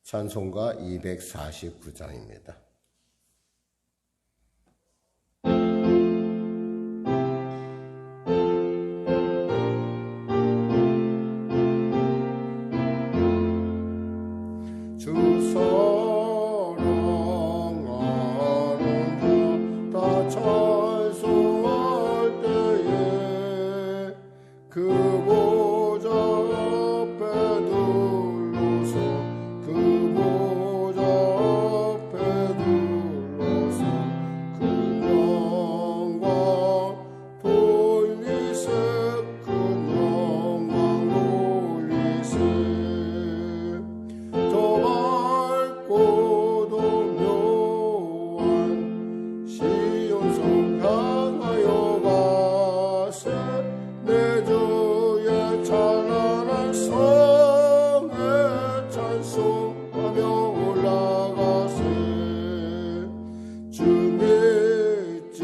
찬송가 249장입니다. 주 사랑하는 자 다 찬송할 때에 그 보좌 앞에 둘러서 그 보좌 앞에 둘러서 그 영광 돌리세 그 영광 돌리세 저 밝고도 묘한 시온성 향하여 가세 내 주의 찬란한 성에 찬송하며 올라가세 주 믿지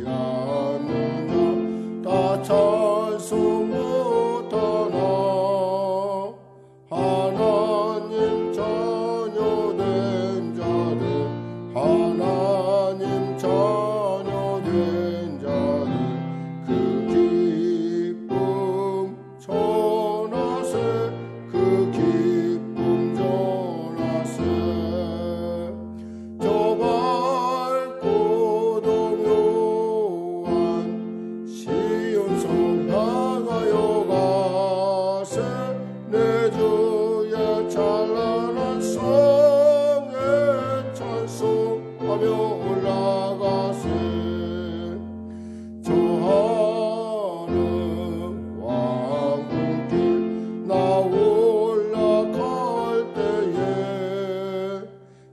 않는 자 다 찬송 못하나 하나님 자녀 된 자들 하나님 자녀 된 자들 그 기쁨 전하세 그 기쁨 전하세 저 밝고도 묘한 시온성 향하여 가세 내 주의 찬란한 성에 찬송하며 올라가세 저 하늘 왕궁길 나 올라갈 때에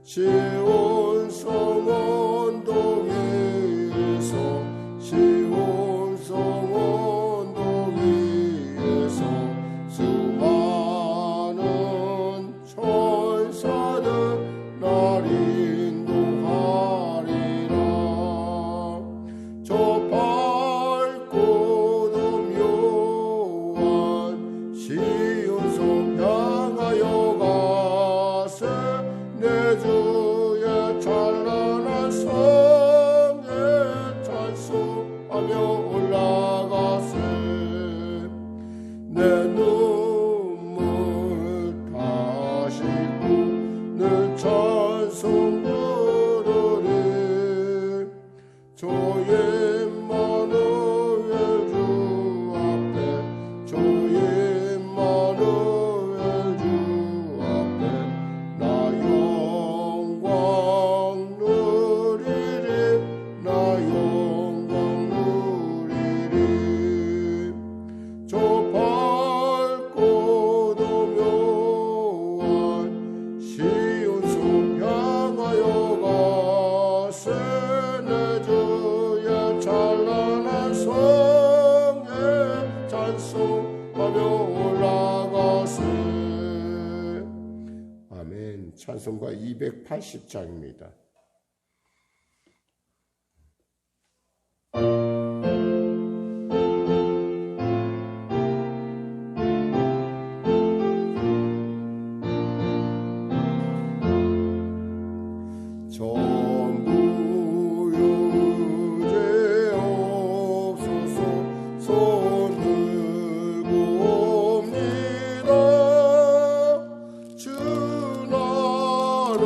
시온성 언덕 위에서 시온성 언덕 위에서 수많은 천사들 날 인도하리라 저 밝고도 묘한 시온성 향하여 가세 내 주의 찬란한 성에 찬송하며 올라가세 내 눈물 다 씻고 늘 찬송 부르리 주의 임마누엘 주 앞에 주의 임마누엘 주 앞에 나 영광 누리리 나 영광 누리리 저 밝고도 묘한 시온성 향하여 가세 내 주의 찬란한 성에 찬송하며 올라가세 아멘. 찬송가 280장입니다. 전부 유죄 없소서 손 들고 옵니다 주 나를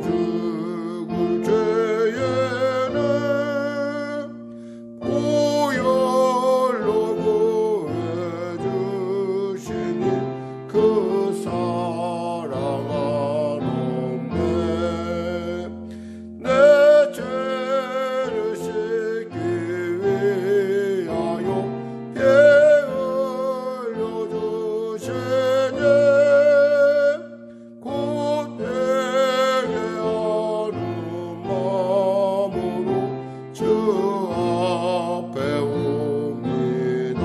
죽을 죄에는 보혈로 구해주시니 그 사랑 한없네. 내 죄를 씻기 위하여 피 흘려주시니 곧 내게 하는 마음으로 주 앞에 옵니다.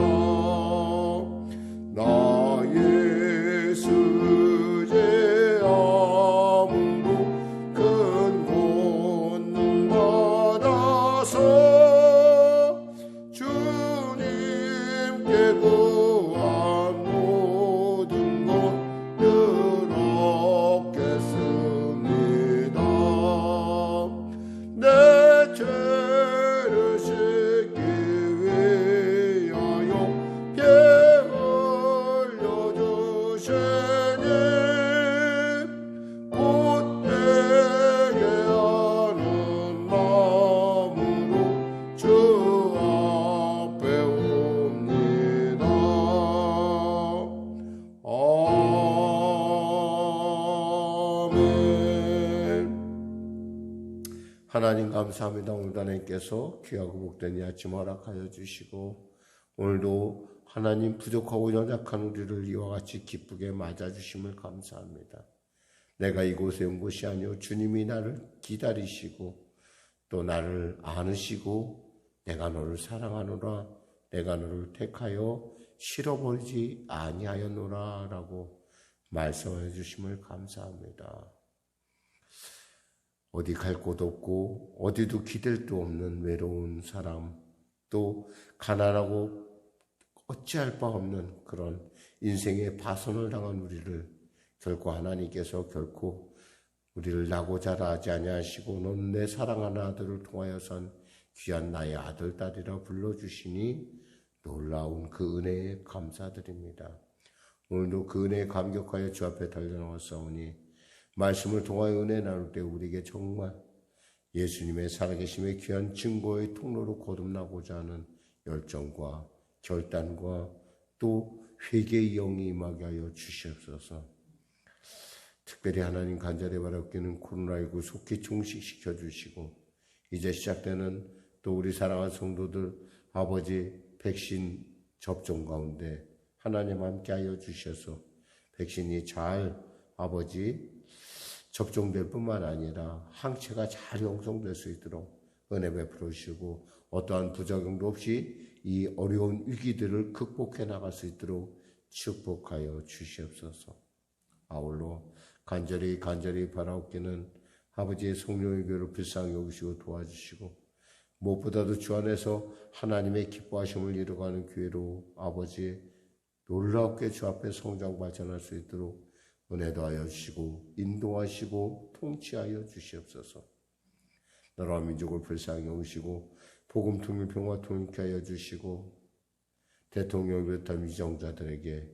나의 수제함으로 큰 권능 받아서 주님께 구한 모든 것들 얻겠습니다. 내 죄를 씻기 위하여 피 흘려주시니 곧 내게 하는 마음으로 주 앞에 옵니다. 아멘. 하나님 감사합니다. 오늘도 하나님께서 귀하고 복된 이 아침 허락하여 주시고 오늘도 하나님 부족하고 연약한 우리를 이와 같이 기쁘게 맞아주심을 감사합니다. 내가 이곳에 온 것이 아니오 주님이 나를 기다리시고 또 나를 안으시고 내가 너를 사랑하노라 내가 너를 택하여 실어버리지 아니하였노라 라고 말씀해 주심을 감사합니다. 어디 갈 곳 없고 어디도 기댈 데 없는 외로운 사람, 또 가난하고 어찌할 바 없는 그런 인생의 파손을 당한 우리를 결코 하나님께서 결코 우리를 나고 자라 하지 아니하시고 너는 내 사랑하는 아들을 통하여선 귀한 나의 아들 딸이라 불러주시니 놀라운 그 은혜에 감사드립니다. 오늘도 그 은혜에 감격하여 주 앞에 달려나왔사오니 말씀을 통하여 은혜 나눌 때 우리에게 정말 예수님의 살아계심의 귀한 증거의 통로로 거듭나고자 하는 열정과 결단과 또 회개의 영이 임하게 하여 주시옵소서. 특별히 하나님 간절히 바라옵기는 코로나19 속히 종식시켜 주시고 이제 시작되는 또 우리 사랑하는 성도들 아버지 백신 접종 가운데 하나님 함께 하여 주셔서 백신이 잘 아버지 접종될 뿐만 아니라 항체가 잘 형성될 수 있도록 은혜 베풀어 주시고 어떠한 부작용도 없이 이 어려운 위기들을 극복해 나갈 수 있도록 축복하여 주시옵소서. 아울러 간절히 바라옵기는 아버지의 성령의 교회를 불쌍히 여기시고 도와주시고 무엇보다도 주 안에서 하나님의 기뻐하심을 이루어가는 교회로 아버지 놀랍게 주 앞에 성장 발전할 수 있도록 은혜도 하여 주시고 인도하시고 통치하여 주시옵소서. 나라와 민족을 불쌍히 여기시고 복음 통일 평화 통일케 하여 주시고 대통령을 비롯한 위정자들에게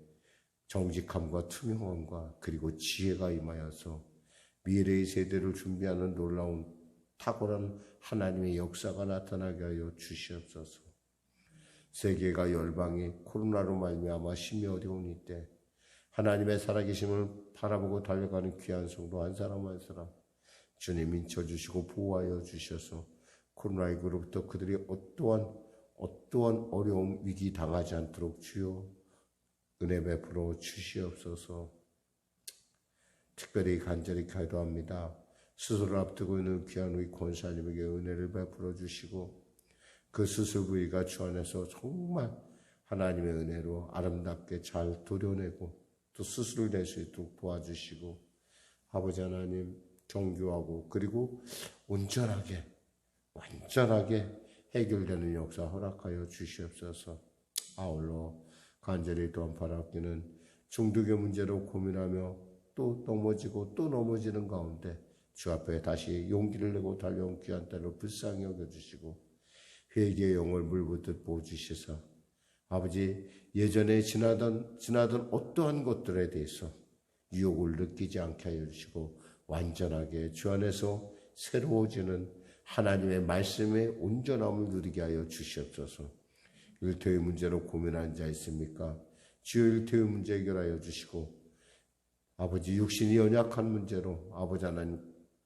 정직함과 투명함과 그리고 지혜가 임하여서 미래의 세대를 준비하는 놀라운 탁월한 하나님의 역사가 나타나게 하여 주시옵소서. 세계가 열방이 코로나로 말미암아 심히 어려운 이때 하나님의 살아계심을 바라보고 달려가는 귀한 성도 한 사람 한 사람 주님 인쳐주시고 보호하여 주셔서 코로나19로부터 그들이 어떠한 어려움 위기 당하지 않도록 주여 은혜 베풀어 주시옵소서. 특별히 간절히 기도합니다. 수술을 앞두고 있는 귀한 우리 권사님에게 은혜를 베풀어 주시고 그 수술 부위가 주 안에서 정말 하나님의 은혜로 아름답게 잘 도려내고 또 수술을 낼 수 있도록 도와주시고 아버지 하나님 정교하고 그리고 온전하게 완전하게 해결되는 역사 허락하여 주시옵소서. 아울러 간절히 또한 바라옵기는 중독의 문제로 고민하며 또 넘어지고 또 넘어지는 가운데 주 앞에 다시 용기를 내고 달려온 귀한 딸을 불쌍히 여겨주시고 회개의 영을 물붓듯 부어주시사 아버지 예전에 지나던 어떠한 것들에 대해서 유혹을 느끼지 않게 하여 주시고 완전하게 주 안에서 새로워지는 하나님의 말씀의 온전함을 누리게 하여 주시옵소서. 일터의 문제로 고민하는 자 있습니까? 주여 일터의 문제 해결하여 주시고, 아버지 육신이 연약한 문제로 아버지 하나님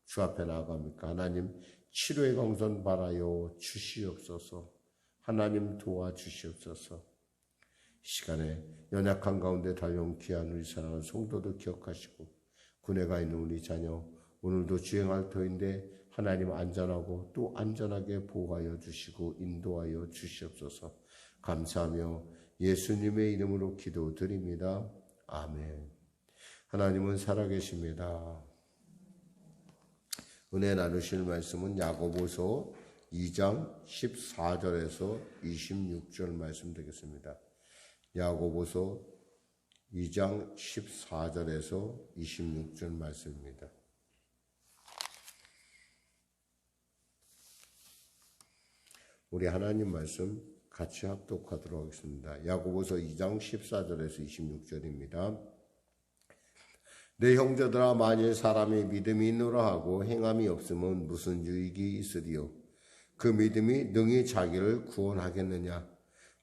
주 앞에 나아갑니까? 하나님 치료의 광선 바라여 주시옵소서. 하나님 도와주시옵소서. 이 시간에 연약한 가운데 달려온 귀한 우리 사랑하는 성도들 기억하시고, 군에 가 있는 우리 자녀 오늘도 주행할 터인데 하나님 안전하고 또 안전하게 보호하여 주시고 인도하여 주시옵소서. 감사하며 예수님의 이름으로 기도드립니다. 아멘. 하나님은 살아계십니다. 은혜 나누실 말씀은 야고보서 2장 14절에서 26절 말씀 되겠습니다. 야고보서 2장 14절에서 26절 말씀입니다. 우리 하나님 말씀 같이 합독하도록 하겠습니다. 야고보서 2장 14절에서 26절입니다. 내 형제들아, 만일 사람이 믿음이 있노라 하고 행함이 없으면 무슨 유익이 있으리요? 그 믿음이 능히 자기를 구원하겠느냐?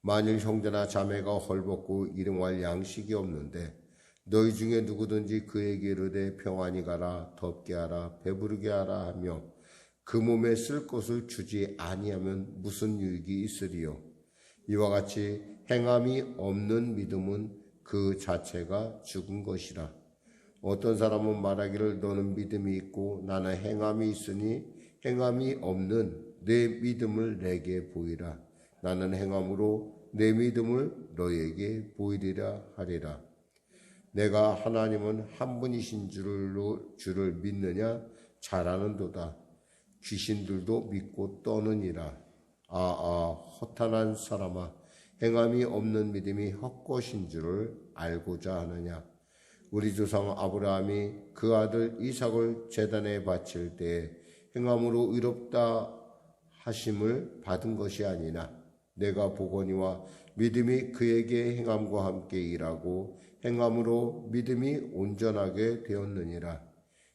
만일 형제나 자매가 헐벗고 일용할 양식이 없는데 너희 중에 누구든지 그에게 이르되 평안히 가라, 덥게 하라, 배부르게 하라 하며 그 몸에 쓸 것을 주지 아니하면 무슨 유익이 있으리요? 이와 같이 행함이 없는 믿음은 그 자체가 죽은 것이라. 어떤 사람은 말하기를 너는 믿음이 있고 나는 행함이 있으니 행함이 없는 내 믿음을 내게 보이라. 나는 행함으로 내 믿음을 너에게 보이리라 하리라. 내가 하나님은 한 분이신 줄을 믿느냐? 잘 아는도다. 귀신들도 믿고 떠느니라. 허탄한 사람아, 행함이 없는 믿음이 헛것인 줄을 알고자 하느냐? 우리 조상 아브라함이 그 아들 이삭을 제단에 바칠 때 행함으로 의롭다 하심을 받은 것이 아니나 내가 보거니와 믿음이 그에게 행함과 함께 일하고 행함으로 믿음이 온전하게 되었느니라.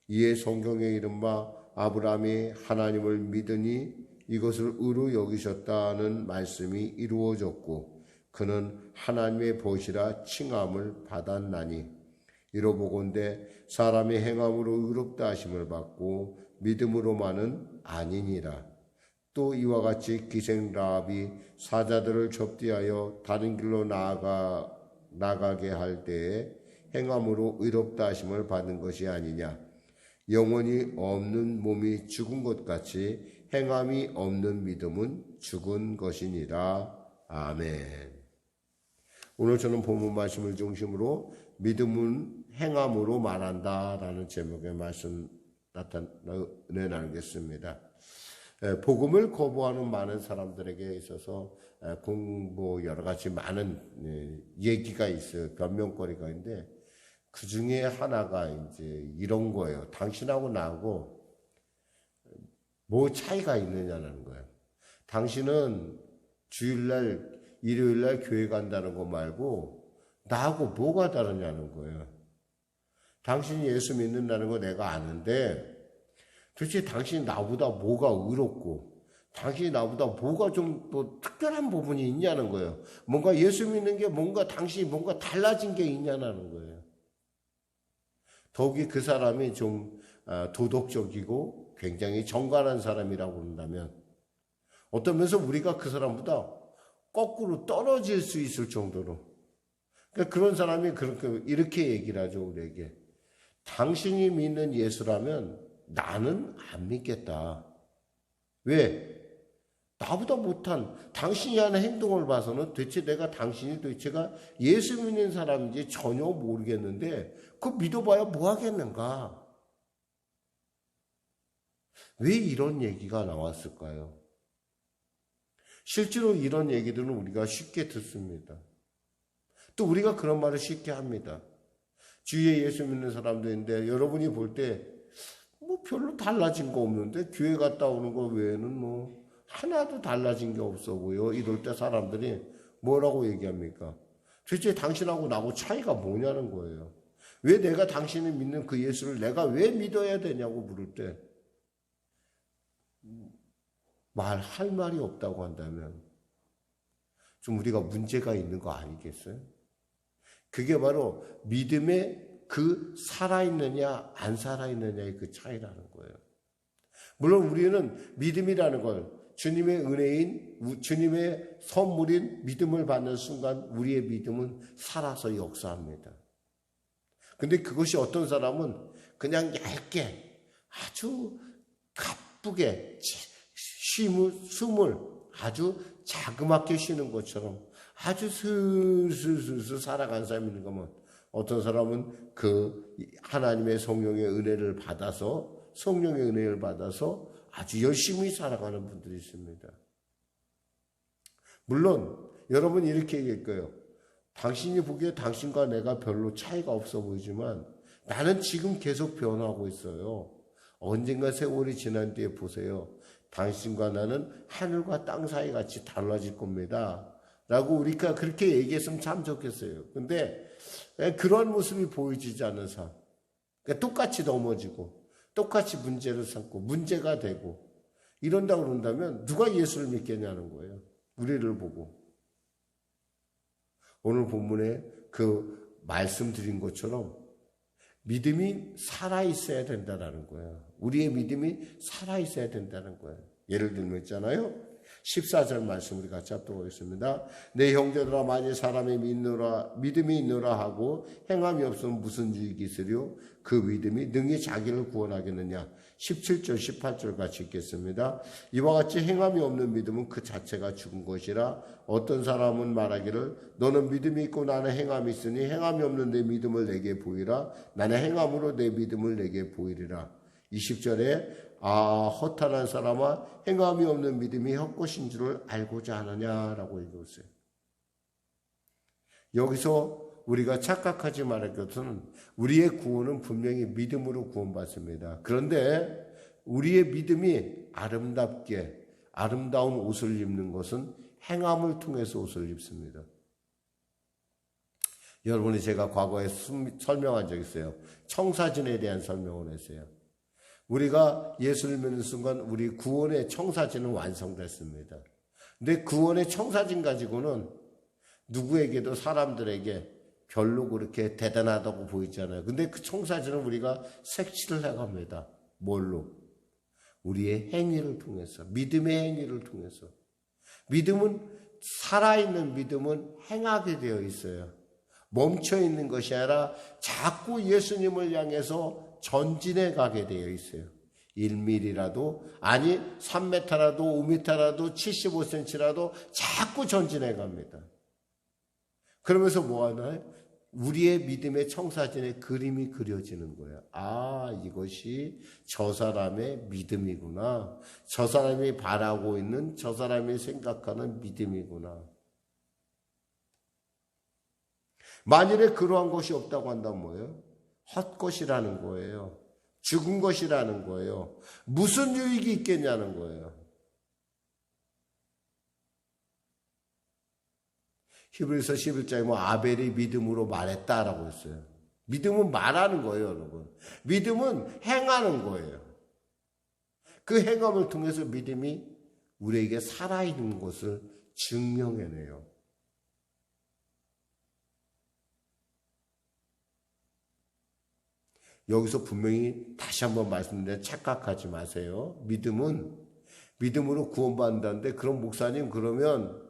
이에 성경에 이른바 아브라함이 하나님을 믿으니 이것을 의로 여기셨다는 말씀이 이루어졌고 그는 하나님의 보시라 칭함을 받았나니 이로보건대 사람이 행함으로 의롭다 하심을 받고 믿음으로만은 아니니라. 또 이와 같이 기생 라합이 사자들을 접대하여 다른 길로 나가게 할 때에 행함으로 의롭다 하심을 받은 것이 아니냐. 영혼이 없는 몸이 죽은 것 같이 행함이 없는 믿음은 죽은 것이니라. 아멘. 오늘 저는 본문 말씀을 중심으로 믿음은 행함으로 말한다라는 제목의 말씀 은혜 나누겠습니다. 복음을 거부하는 많은 사람들에게 있어서 여러 가지 많은 얘기가 있어요. 변명거리가 있는데 그 중에 하나가 이제 이런 거예요. 당신하고 나하고 뭐 차이가 있느냐는 거예요. 당신은 주일날, 일요일날 교회 간다는 거 말고 나하고 뭐가 다르냐는 거예요. 당신이 예수 믿는다는 거 내가 아는데 도대체 당신이 나보다 뭐가 의롭고 당신이 나보다 뭐가 좀 또 특별한 부분이 있냐는 거예요. 뭔가 예수 믿는 게 뭔가 당신이 뭔가 달라진 게 있냐는 거예요. 더욱이 그 사람이 좀 도덕적이고 굉장히 정갈한 사람이라고 한다면 어떤 면에서 우리가 그 사람보다 거꾸로 떨어질 수 있을 정도로 그러니까 그런 사람이 이렇게 얘기를 하죠. 우리에게 당신이 믿는 예수라면 나는 안 믿겠다. 왜? 나보다 못한 당신이 하는 행동을 봐서는 도대체 당신이 도대체가 예수 믿는 사람인지 전혀 모르겠는데 그거 믿어봐야 뭐 하겠는가? 왜 이런 얘기가 나왔을까요? 실제로 이런 얘기들은 우리가 쉽게 듣습니다. 또 우리가 그런 말을 쉽게 합니다. 주위에 예수 믿는 사람도 있는데 여러분이 볼 때 뭐 별로 달라진 거 없는데 교회 갔다 오는 거 외에는 뭐 하나도 달라진 게 없어 보여. 이럴 때 사람들이 뭐라고 얘기합니까? 도대체 당신하고 나하고 차이가 뭐냐는 거예요. 왜 내가 당신이 믿는 그 예수를 내가 왜 믿어야 되냐고 물을 때 말할 말이 없다고 한다면 좀 우리가 문제가 있는 거 아니겠어요? 그게 바로 믿음의 그 살아있느냐 안 살아있느냐의 그 차이라는 거예요. 물론 우리는 믿음이라는 걸 주님의 은혜인 주님의 선물인 믿음을 받는 순간 우리의 믿음은 살아서 역사합니다. 근데 그것이 어떤 사람은 그냥 얇게 아주 가쁘게 숨을 아주 자그맣게 쉬는 것처럼 아주 슬슬 살아간 사람이 있는 거면 어떤 사람은 그 하나님의 성령의 은혜를 받아서 아주 열심히 살아가는 분들이 있습니다. 물론 여러분 이렇게 얘기할 거예요. 당신이 보기에 당신과 내가 별로 차이가 없어 보이지만 나는 지금 계속 변하고 있어요. 언젠가 세월이 지난 뒤에 보세요. 당신과 나는 하늘과 땅 사이 같이 달라질 겁니다. 라고 우리가 그렇게 얘기했으면 참 좋겠어요. 근데 그런 모습이 보이지 않는 삶. 그러니까 똑같이 넘어지고 똑같이 문제를 삼고 문제가 되고 이런다고 그런다면 누가 예수를 믿겠냐는 거예요. 우리를 보고. 오늘 본문에 그 말씀드린 것처럼 믿음이 살아있어야 된다는 거예요. 우리의 믿음이 살아있어야 된다는 거예요. 예를 들면 있잖아요. 14절 말씀 우리 같이 합독하겠습니다. 내 형제들아 만일 사람의 믿음이 있노라 하고 행함이 없으면 무슨 유익이 있으리요? 그 믿음이 능히 자기를 구원하겠느냐? 17절 18절 같이 읽겠습니다. 이와 같이 행함이 없는 믿음은 그 자체가 죽은 것이라 어떤 사람은 말하기를 너는 믿음이 있고 나는 행함이 있으니 행함이 없는 내 믿음을 내게 보이라. 나는 행함으로 내 믿음을 내게 보이리라. 20절에 허탄한 사람아 행함이 없는 믿음이 헛것인 줄을 알고자 하느냐라고 얘기했어요. 여기서 우리가 착각하지 말할 것은 우리의 구원은 분명히 믿음으로 구원받습니다. 그런데 우리의 믿음이 아름다운 옷을 입는 것은 행함을 통해서 옷을 입습니다. 여러분이 제가 과거에 설명한 적 있어요. 청사진에 대한 설명을 했어요. 우리가 예수를 믿는 순간 우리 구원의 청사진은 완성됐습니다. 근데 구원의 청사진 가지고는 누구에게도 사람들에게 별로 그렇게 대단하다고 보이잖아요. 근데 그 청사진은 우리가 색칠을 해갑니다. 뭘로? 우리의 행위를 통해서, 믿음의 행위를 통해서. 믿음은, 살아있는 믿음은 행하게 되어 있어요. 멈춰있는 것이 아니라 자꾸 예수님을 향해서 전진해 가게 되어 있어요. 1mm라도, 아니 3m라도 5m라도 75cm라도 자꾸 전진해 갑니다. 그러면서 뭐 하나요? 우리의 믿음의 청사진에 그림이 그려지는 거예요. 이것이 저 사람의 믿음이구나. 저 사람이 바라고 있는, 저 사람이 생각하는 믿음이구나. 만일에 그러한 것이 없다고 한다면 뭐예요? 헛것이라는 거예요. 죽은 것이라는 거예요. 무슨 유익이 있겠냐는 거예요. 히브리서 11장에 아벨이 믿음으로 말했다라고 했어요. 믿음은 말하는 거예요, 여러분. 믿음은 행하는 거예요. 그 행함을 통해서 믿음이 우리에게 살아있는 것을 증명해내요. 여기서 분명히 다시 한번 말씀드리는데 착각하지 마세요. 믿음으로 구원받는다는데 그럼 목사님 그러면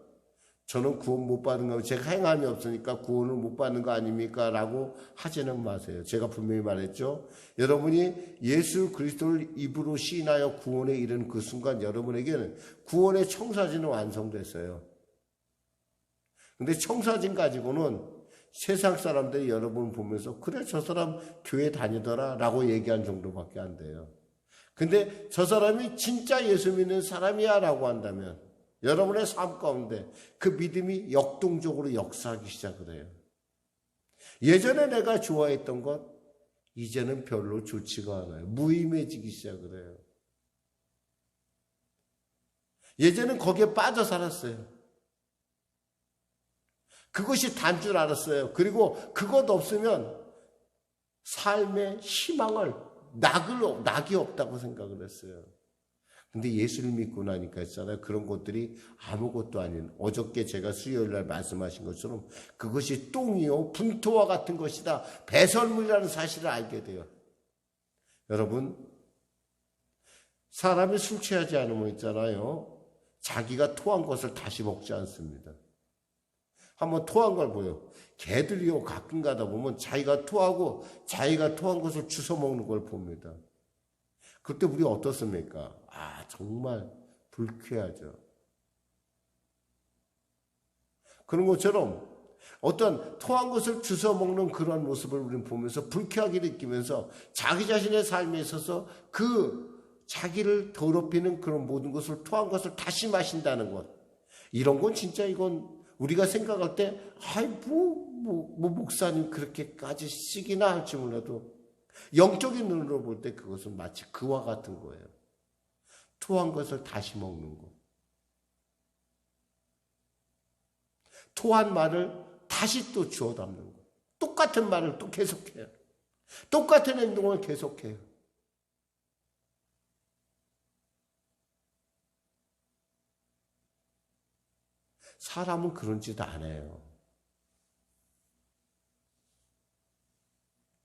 저는 구원 못 받은 거면 제가 행함이 없으니까 구원을 못 받는 거 아닙니까? 라고 하지는 마세요. 제가 분명히 말했죠. 여러분이 예수 그리스도를 입으로 시인하여 구원에 이르는 그 순간 여러분에게는 구원의 청사진은 완성됐어요. 근데 청사진 가지고는 세상 사람들이 여러분 보면서 그래 저 사람 교회 다니더라 라고 얘기한 정도밖에 안 돼요. 근데 저 사람이 진짜 예수 믿는 사람이야 라고 한다면 여러분의 삶 가운데 그 믿음이 역동적으로 역사하기 시작을 해요. 예전에 내가 좋아했던 것 이제는 별로 좋지가 않아요. 무의미해지기 시작을 해요. 예전엔 거기에 빠져 살았어요. 그것이 단 줄 알았어요. 그리고 그것 없으면 삶의 희망을, 낙이 없다고 생각을 했어요. 근데 예수를 믿고 나니까 있잖아요. 그런 것들이 아무것도 아닌, 어저께 제가 수요일 날 말씀하신 것처럼 그것이 똥이요 분토와 같은 것이다, 배설물이라는 사실을 알게 돼요. 여러분, 사람이 술 취하지 않으면 있잖아요, 자기가 토한 것을 다시 먹지 않습니다. 한번 토한 걸 보여. 개들이요, 가끔 가다 보면 자기가 토하고 자기가 토한 것을 주워 먹는 걸 봅니다. 그때 우리 어떻습니까? 정말 불쾌하죠. 그런 것처럼 어떤 토한 것을 주워 먹는 그런 모습을 우리는 보면서 불쾌하게 느끼면서 자기 자신의 삶에 있어서 그 자기를 더럽히는 그런 모든 것을, 토한 것을 다시 마신다는 것. 이런 건 진짜, 이건 우리가 생각할 때 목사님 그렇게까지 시기나 할지 몰라도 영적인 눈으로 볼 때 그것은 마치 그와 같은 거예요. 토한 것을 다시 먹는 것. 토한 말을 다시 또 주워 담는 것. 똑같은 말을 또 계속해요. 똑같은 행동을 계속해요. 사람은 그런 짓 안 해요.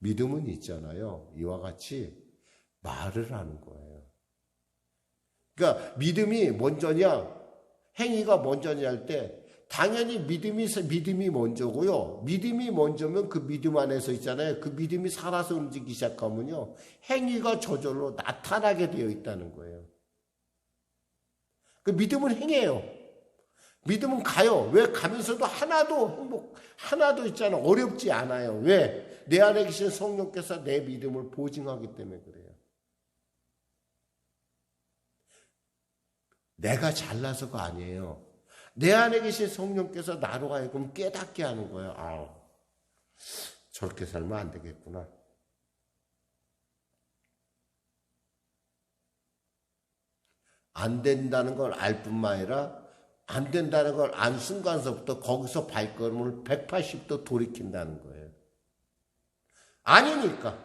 믿음은 있잖아요. 이와 같이 말을 하는 거예요. 그러니까 믿음이 먼저냐, 행위가 먼저냐 할 때 당연히 믿음이 먼저고요. 믿음이 먼저면 그 믿음 안에서 있잖아요. 그 믿음이 살아서 움직이기 시작하면요, 행위가 저절로 나타나게 되어 있다는 거예요. 그 믿음은 행해요. 믿음은 가요. 왜? 가면서도 하나도 있잖아, 어렵지 않아요. 왜? 내 안에 계신 성령께서 내 믿음을 보증하기 때문에 그래요. 내가 잘나서가 아니에요. 내 안에 계신 성령께서 나로 하여금 깨닫게 하는 거예요. 저렇게 살면 안 되겠구나. 안 된다는 걸 알 뿐만 아니라 안 된다는 걸 안 순간서부터 거기서 발걸음을 180도 돌이킨다는 거예요. 아니니까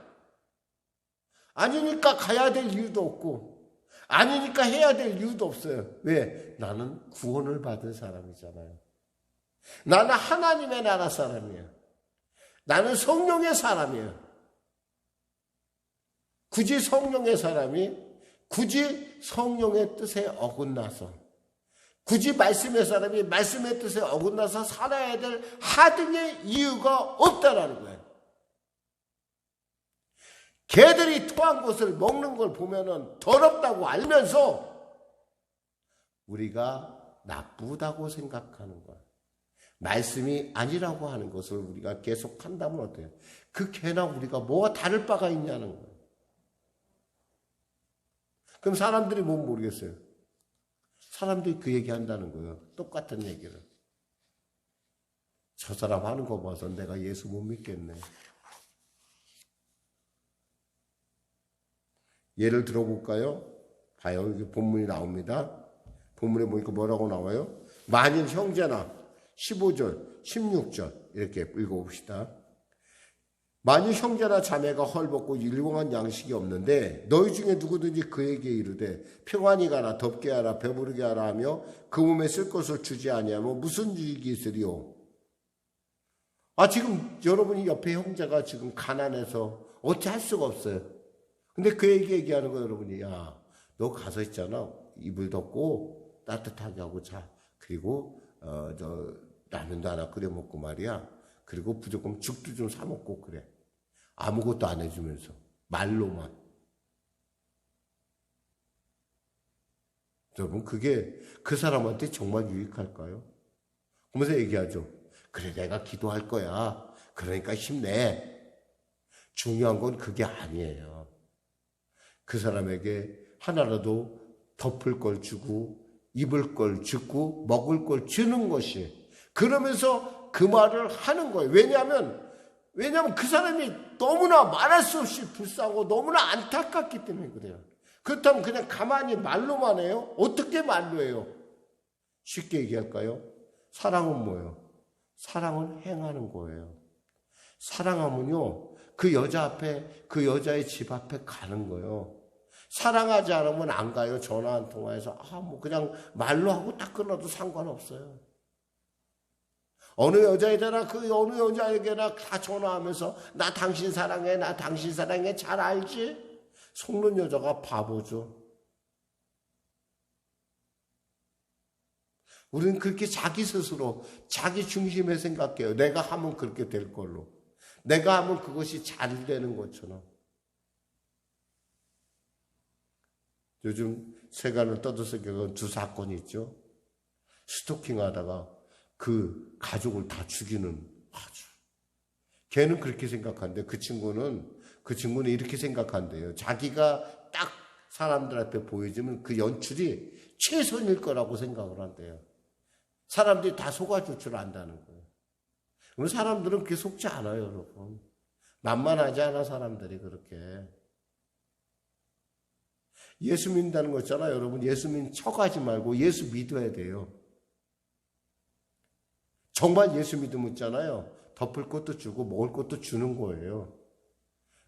가야 될 이유도 없고, 아니니까 해야 될 이유도 없어요. 왜? 나는 구원을 받은 사람이잖아요. 나는 하나님의 나라 사람이에요. 나는 성령의 사람이에요. 굳이 성령의 뜻에 어긋나서, 굳이 말씀의 사람이 말씀의 뜻에 어긋나서 살아야 될 하등의 이유가 없다라는 거예요. 개들이 토한 것을 먹는 걸 보면은 더럽다고 알면서 우리가 나쁘다고 생각하는 거야. 말씀이 아니라고 하는 것을 우리가 계속 한다면 어때요? 그 개나 우리가 뭐가 다를 바가 있냐는 거예요. 그럼 사람들이 뭐 모르겠어요. 사람들이 그 얘기 한다는 거예요. 똑같은 얘기를. 저 사람 하는 거 봐서 내가 예수 못 믿겠네. 예를 들어볼까요? 봐요. 여기 본문이 나옵니다. 본문에 보니까 뭐라고 나와요? 만일 형제나 15절, 16절 이렇게 읽어봅시다. 만일 형제나 자매가 헐벗고 일용한 양식이 없는데 너희 중에 누구든지 그에게 이르되 평안히 가라, 덥게 하라, 배부르게 하라 하며 그 몸에 쓸 것을 주지 아니하면 무슨 유익이 있으리요? 지금 여러분이 옆에 형제가 지금 가난해서 어찌할 수가 없어요. 근데 그에게 얘기하는 거예요. 여러분이, 너 가서 있잖아, 이불 덮고 따뜻하게 하고 자. 그리고 라면도 하나 끓여 먹고 말이야. 그리고 무조건 죽도 좀 사 먹고 그래. 아무것도 안 해주면서 말로만. 여러분, 그게 그 사람한테 정말 유익할까요? 그러면서 얘기하죠. 그래, 내가 기도할 거야. 그러니까 힘내. 중요한 건 그게 아니에요. 그 사람에게 하나라도 덮을 걸 주고 입을 걸 주고 먹을 걸 주는 것이, 그러면서 그 말을 하는 거예요. 왜냐하면 그 사람이 너무나 말할 수 없이 불쌍하고 너무나 안타깝기 때문에 그래요. 그렇다면 그냥 가만히 말로만 해요? 어떻게 말로 해요? 쉽게 얘기할까요? 사랑은 뭐예요? 사랑은 행하는 거예요. 사랑하면요, 그 여자 앞에, 그 여자의 집 앞에 가는 거예요. 사랑하지 않으면 안 가요. 전화 한 통화해서 그냥 말로 하고 딱 끊어도 상관없어요. 어느 여자에게나 그 어느 여자에게나 다 전화하면서 나 당신 사랑해, 나 당신 사랑해, 잘 알지? 속는 여자가 바보죠. 우리는 그렇게 자기 스스로 자기 중심에 생각해요. 내가 하면 그렇게 될 걸로. 내가 하면 그것이 잘 되는 것처럼. 요즘 세간을 떠들썩여간 두 사건이 있죠. 스토킹하다가 그 가족을 다 죽이는 아주. 걔는 그렇게 생각한대. 그 친구는 이렇게 생각한대요. 자기가 딱 사람들 앞에 보여주면 그 연출이 최선일 거라고 생각을 한대요. 사람들이 다 속아줄 줄 안다는 거예요. 그럼 사람들은 그렇게 속지 않아요, 여러분. 만만하지 않아, 사람들이 그렇게. 예수 믿는다는 거 있잖아요, 여러분. 예수 믿는 척하지 말고 예수 믿어야 돼요. 정말 예수 믿으면 있잖아요. 덮을 것도 주고 먹을 것도 주는 거예요.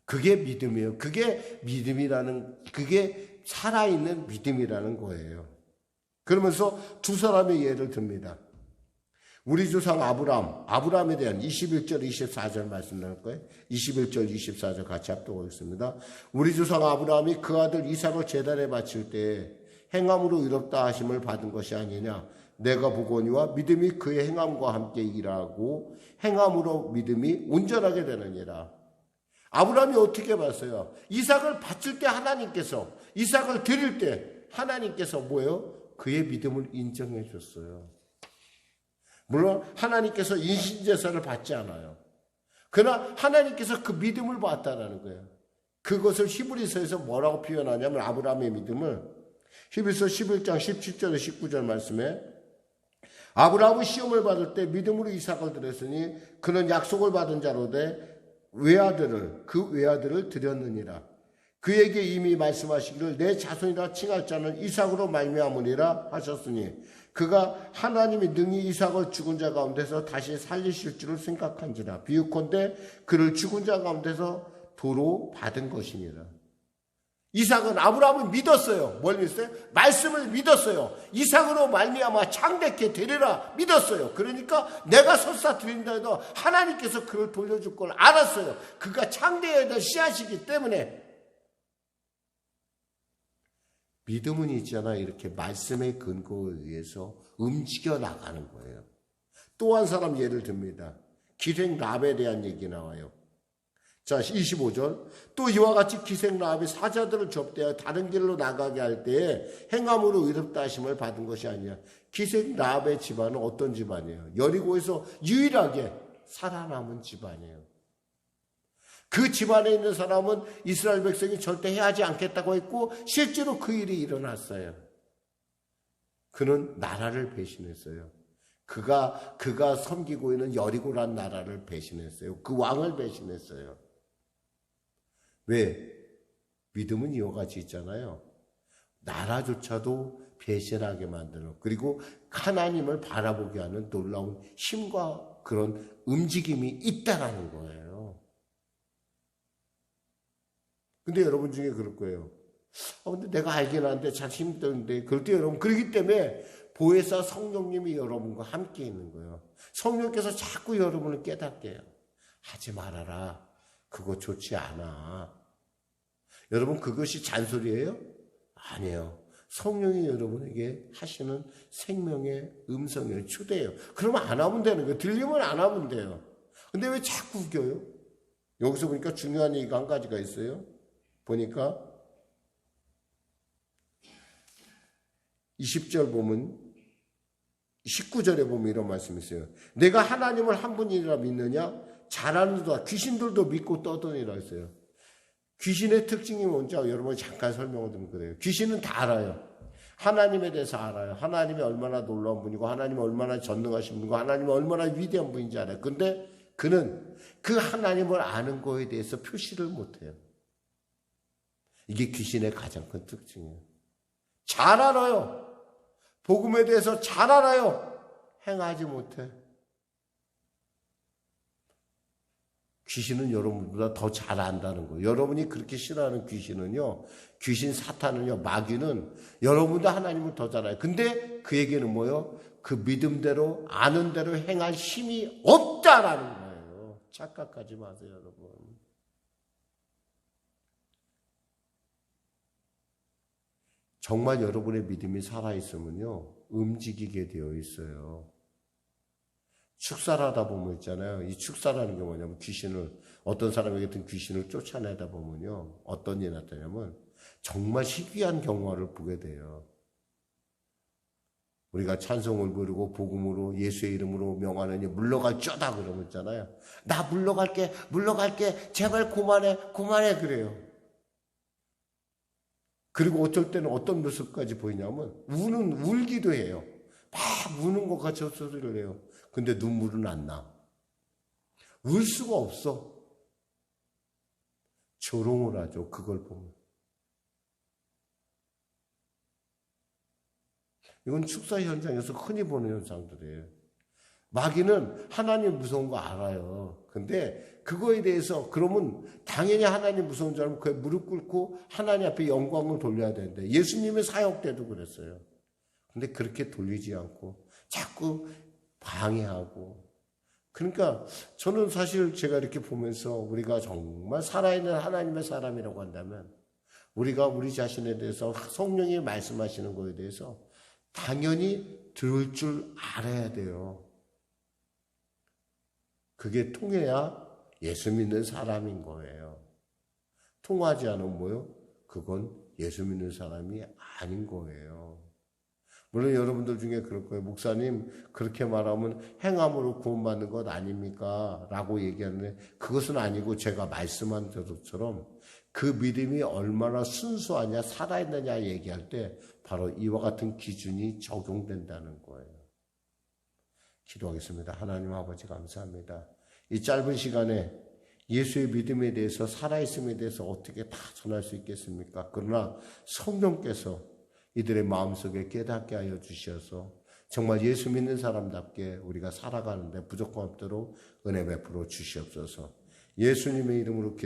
그게 믿음이에요. 그게 믿음이라는, 그게 살아있는 믿음이라는 거예요. 그러면서 두 사람의 예를 듭니다. 우리 조상 아브라함에 대한 21절, 24절 말씀 나눌 거예요. 21절, 24절 같이 합독하겠습니다. 우리 조상 아브라함이 그 아들 이삭을 제단에 바칠 때 행함으로 의롭다 하심을 받은 것이 아니냐. 내가 보거니와 믿음이 그의 행함과 함께 일하고 행함으로 믿음이 온전하게 되느니라. 아브라함이 어떻게 봤어요? 이삭을 바칠 때 하나님께서, 이삭을 드릴 때 하나님께서 뭐예요? 그의 믿음을 인정해 줬어요. 물론 하나님께서 인신제사를 받지 않아요. 그러나 하나님께서 그 믿음을 봤다는 거예요. 그것을 히브리서에서 뭐라고 표현하냐면 아브라함의 믿음을 히브리서 11장 17절에 19절 말씀에 아브라함은 시험을 받을 때 믿음으로 이삭을 드렸으니 그는 약속을 받은 자로되 그 외아들을 드렸느니라. 그에게 이미 말씀하시기를 내 자손이라 칭할 자는 이삭으로 말미암으리라 하셨으니 그가 하나님이 능히 이삭을 죽은 자 가운데서 다시 살리실 줄을 생각한지라. 비유컨대 그를 죽은 자 가운데서 도로 받은 것이니라. 이삭은 아브라함을 믿었어요. 뭘 믿었어요? 말씀을 믿었어요. 이삭으로 말미암아 창대케 되리라 믿었어요. 그러니까 내가 설사 드린다 해도 하나님께서 그를 돌려줄 걸 알았어요. 그가 창대해야 될 씨앗이기 때문에. 믿음은 있잖아. 이렇게 말씀의 근거에 의해서 움직여 나가는 거예요. 또 한 사람 예를 듭니다. 기생 랍에 대한 얘기 나와요. 자, 25절. 또 이와 같이 기생 랍이 사자들을 접대하여 다른 길로 나가게 할 때에 행함으로 의롭다 하심을 받은 것이 아니야. 기생 랍의 집안은 어떤 집안이에요? 여리고에서 유일하게 살아남은 집안이에요. 그 집안에 있는 사람은 이스라엘 백성이 절대 해하지 않겠다고 했고 실제로 그 일이 일어났어요. 그는 나라를 배신했어요. 그가 섬기고 있는 여리고란 나라를 배신했어요. 그 왕을 배신했어요. 왜? 믿음은 이와 같이 있잖아요. 나라조차도 배신하게 만드는, 그리고 하나님을 바라보게 하는 놀라운 힘과 그런 움직임이 있다라는 거예요. 근데 여러분 중에 그럴 거예요. 근데 내가 알긴 하는데 잘 힘든데. 그럴 때 여러분, 그렇기 때문에 보혜사 성령님이 여러분과 함께 있는 거예요. 성령께서 자꾸 여러분을 깨닫게 해요. 하지 말아라. 그거 좋지 않아. 여러분, 그것이 잔소리예요? 아니에요. 성령이 여러분에게 하시는 생명의 음성이에요. 초대예요. 그러면 안 하면 되는 거예요. 들리면 안 하면 돼요. 근데 왜 자꾸 우겨요? 여기서 보니까 중요한 얘기가 한 가지가 있어요. 보니까 20절 보면 19절에 보면 이런 말씀이 있어요. 내가 하나님을 한 분이라 믿느냐? 잘하는도다. 귀신들도 믿고 떠드니라 했어요. 귀신의 특징이 뭔지 여러분 잠깐 설명을 드리면 그래요. 귀신은 다 알아요. 하나님에 대해서 알아요. 하나님이 얼마나 놀라운 분이고 하나님이 얼마나 전능하신 분이고 하나님이 얼마나 위대한 분인지 알아요. 근데 그는 그 하나님을 아는 거에 대해서 표시를 못해요. 이게 귀신의 가장 큰 특징이에요. 잘 알아요. 복음에 대해서 잘 알아요. 행하지 못해. 귀신은 여러분보다 더 잘 안다는 거예요. 여러분이 그렇게 싫어하는 귀신은요, 귀신 사탄은요, 마귀는 여러분보다 하나님을 더 잘 알아요. 근데 그에게는 뭐요? 그 믿음대로 아는 대로 행할 힘이 없다라는 거예요. 착각하지 마세요, 여러분. 정말 여러분의 믿음이 살아있으면요, 움직이게 되어 있어요. 축사하다 보면 있잖아요. 이 축사라는 게 뭐냐면 어떤 사람에게든 귀신을 쫓아내다 보면요, 어떤 일이 나타나냐면 정말 희귀한 경우를 보게 돼요. 우리가 찬송을 부르고 복음으로 예수의 이름으로 명하느니 물러갈쩌다 그러면 있잖아요. 나 물러갈게 제발 그만해 그래요. 그리고 어쩔 때는 어떤 모습까지 보이냐면 울기도 해요. 막 우는 것 같이 소리를 내요. 근데 눈물은 안 나. 울 수가 없어. 조롱을 하죠. 그걸 보면. 이건 축사 현장에서 흔히 보는 현상들이에요. 마귀는 하나님 무서운 거 알아요. 근데 그거에 대해서 그러면 당연히 하나님 무서운 줄 알면 그에 무릎 꿇고 하나님 앞에 영광을 돌려야 되는데 예수님의 사역 때도 그랬어요. 근데 그렇게 돌리지 않고 자꾸 방해하고. 그러니까 저는 사실 제가 이렇게 보면서 우리가 정말 살아있는 하나님의 사람이라고 한다면 우리가 우리 자신에 대해서 성령이 말씀하시는 것에 대해서 당연히 들을 줄 알아야 돼요. 그게 통해야 예수 믿는 사람인 거예요. 통하지 않으면 뭐요? 그건 예수 믿는 사람이 아닌 거예요. 물론 여러분들 중에 그럴 거예요. 목사님 그렇게 말하면 행함으로 구원받는 것 아닙니까? 라고 얘기하는데 그것은 아니고 제가 말씀한 것처럼 그 믿음이 얼마나 순수하냐 살아있느냐 얘기할 때 바로 이와 같은 기준이 적용된다는 거예요. 기도하겠습니다. 하나님 아버지 감사합니다. 이 짧은 시간에 예수의 믿음에 대해서 살아있음에 대해서 어떻게 다 전할 수 있겠습니까? 그러나 성령께서 이들의 마음속에 깨닫게 하여 주셔서 정말 예수 믿는 사람답게 우리가 살아가는데 부족함 없도록 은혜 베풀어 주시옵소서. 예수님의 이름으로